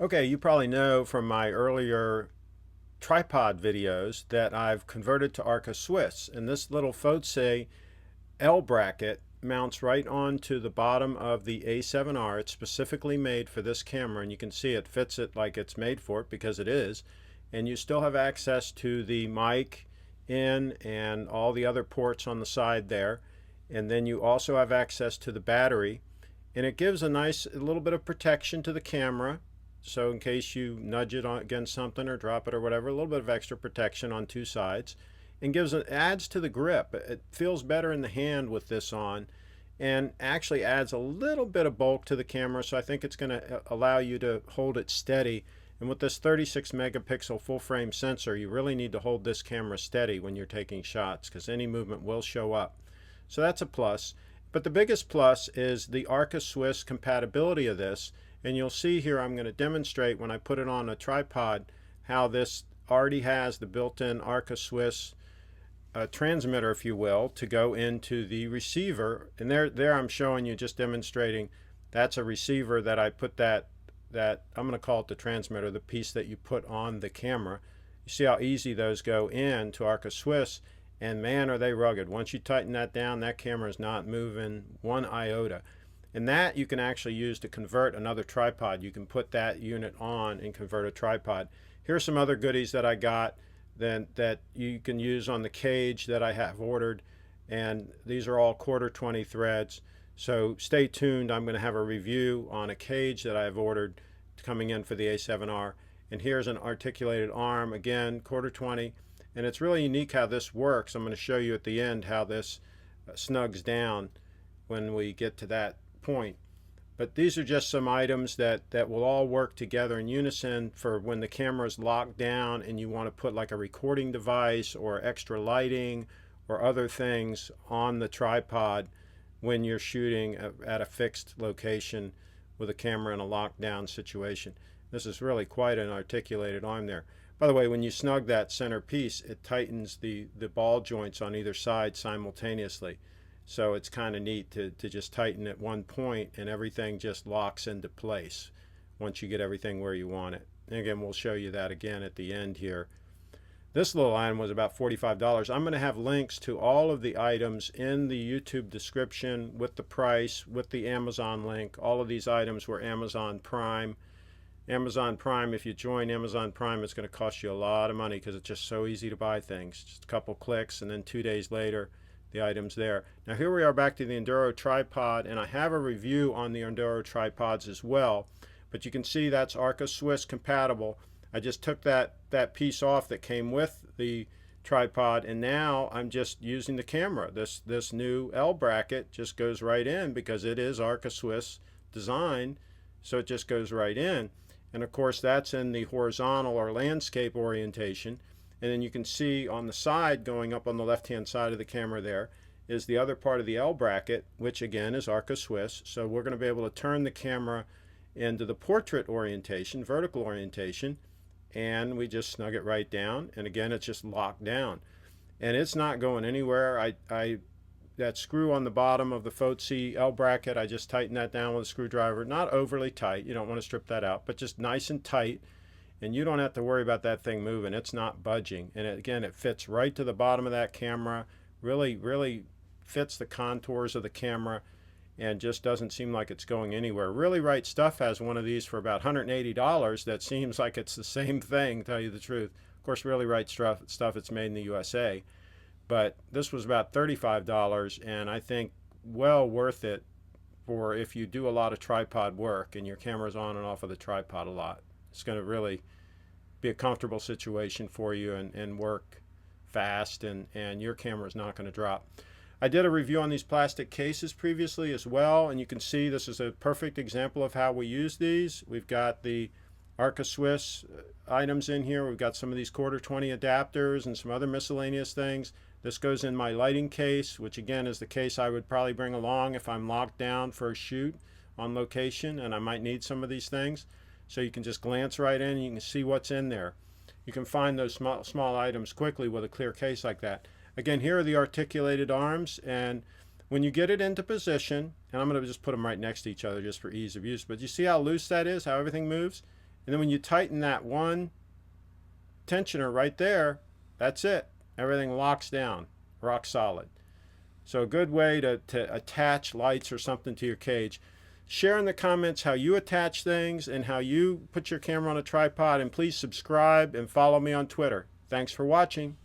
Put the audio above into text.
Okay, you probably know from my earlier tripod videos that I've converted to Arca Swiss, and this little Fotay L bracket mounts right onto the bottom of the A7R. It's specifically made for this camera, and you can see it fits it like it's made for it because it is. And you still have access to the mic in and all the other ports on the side there. And then you also have access to the battery, and it gives a little bit of protection to the camera. So in case you nudge it against something or drop it or whatever, a little bit of extra protection on two sides, and adds to the grip. It feels better in the hand with this on, and actually adds a little bit of bulk to the camera. So I think it's going to allow you to hold it steady. And with this 36 megapixel full frame sensor, you really need to hold this camera steady when you're taking shots, because any movement will show up. So that's a plus. But the biggest plus is the Arca Swiss compatibility of this. And you'll see here, I'm going to demonstrate when I put it on a tripod how this already has the built-in Arca Swiss transmitter, if you will, to go into the receiver. And there I'm showing you, just demonstrating, that's a receiver that I put that I'm going to call it the transmitter, the piece that you put on the camera. You see how easy those go in to Arca Swiss, and man, are they rugged. Once you tighten that down, that camera is not moving one iota. And that you can actually use to convert another tripod. You can put that unit on and convert a tripod. Here's some other goodies that I got that you can use on the cage that I have ordered. And these are all 1/4 threads. So stay tuned. I'm going to have a review on a cage that I've ordered coming in for the A7R. And here's an articulated arm, again, 1/4. And it's really unique how this works. I'm going to show you at the end how this snugs down when we get to that point. But these are just some items that will all work together in unison for when the camera is locked down and you want to put like a recording device or extra lighting or other things on the tripod when you're shooting at a fixed location with a camera in a lockdown situation. This is really quite an articulated arm there. By the way, when you snug that center piece, it tightens the ball joints on either side simultaneously. So it's kind of neat to just tighten at one point and everything just locks into place once you get everything where you want it. And again, we'll show you that again at the end here. This little item was about $45. I'm going to have links to all of the items in the YouTube description with the price, with the Amazon link. All of these items were Amazon Prime. Amazon Prime, if you join Amazon Prime, it's going to cost you a lot of money because it's just so easy to buy things. Just a couple clicks, and then 2 days later, the items there. Now here we are back to the Enduro tripod, and I have a review on the Enduro tripods as well, but you can see that's Arca Swiss compatible. I just took that piece off that came with the tripod, and now I'm just using the camera. This new L bracket just goes right in because it is Arca Swiss design, so it just goes right in. And of course that's in the horizontal or landscape orientation. And then you can see on the side, going up on the left-hand side of the camera there, is the other part of the L bracket, which again is Arca Swiss. So we're going to be able to turn the camera into the portrait orientation, vertical orientation, and we just snug it right down. And again, it's just locked down. And it's not going anywhere. That screw on the bottom of the Fotasy L bracket, I just tightened that down with a screwdriver. Not overly tight. You don't want to strip that out, but just nice and tight. And you don't have to worry about that thing moving. It's not budging. And again, it fits right to the bottom of that camera. Really fits the contours of the camera and just doesn't seem like it's going anywhere. Really Right Stuff has one of these for about $180 that seems like it's the same thing, to tell you the truth. Of course, Really Right Stuff, it's made in the USA. But this was about $35, and I think well worth it for if you do a lot of tripod work and your camera's on and off of the tripod a lot. It's going to really be a comfortable situation for you and work fast, and your camera is not going to drop. I did a review on these plastic cases previously as well, and you can see this is a perfect example of how we use these. We've got the Arca Swiss items in here. We've got some of these 1/4 adapters and some other miscellaneous things. This goes in my lighting case, which again is the case I would probably bring along if I'm locked down for a shoot on location and I might need some of these things. So you can just glance right in and you can see what's in there. You can find those small items quickly with a clear case like that. Again, here are the articulated arms, and when you get it into position, and I'm going to just put them right next to each other just for ease of use, but you see how loose that is, how everything moves? And then when you tighten that one tensioner right there, that's it. Everything locks down, rock solid. So a good way to attach lights or something to your cage. Share in the comments how you attach things and how you put your camera on a tripod, and please subscribe and follow me on Twitter. Thanks for watching.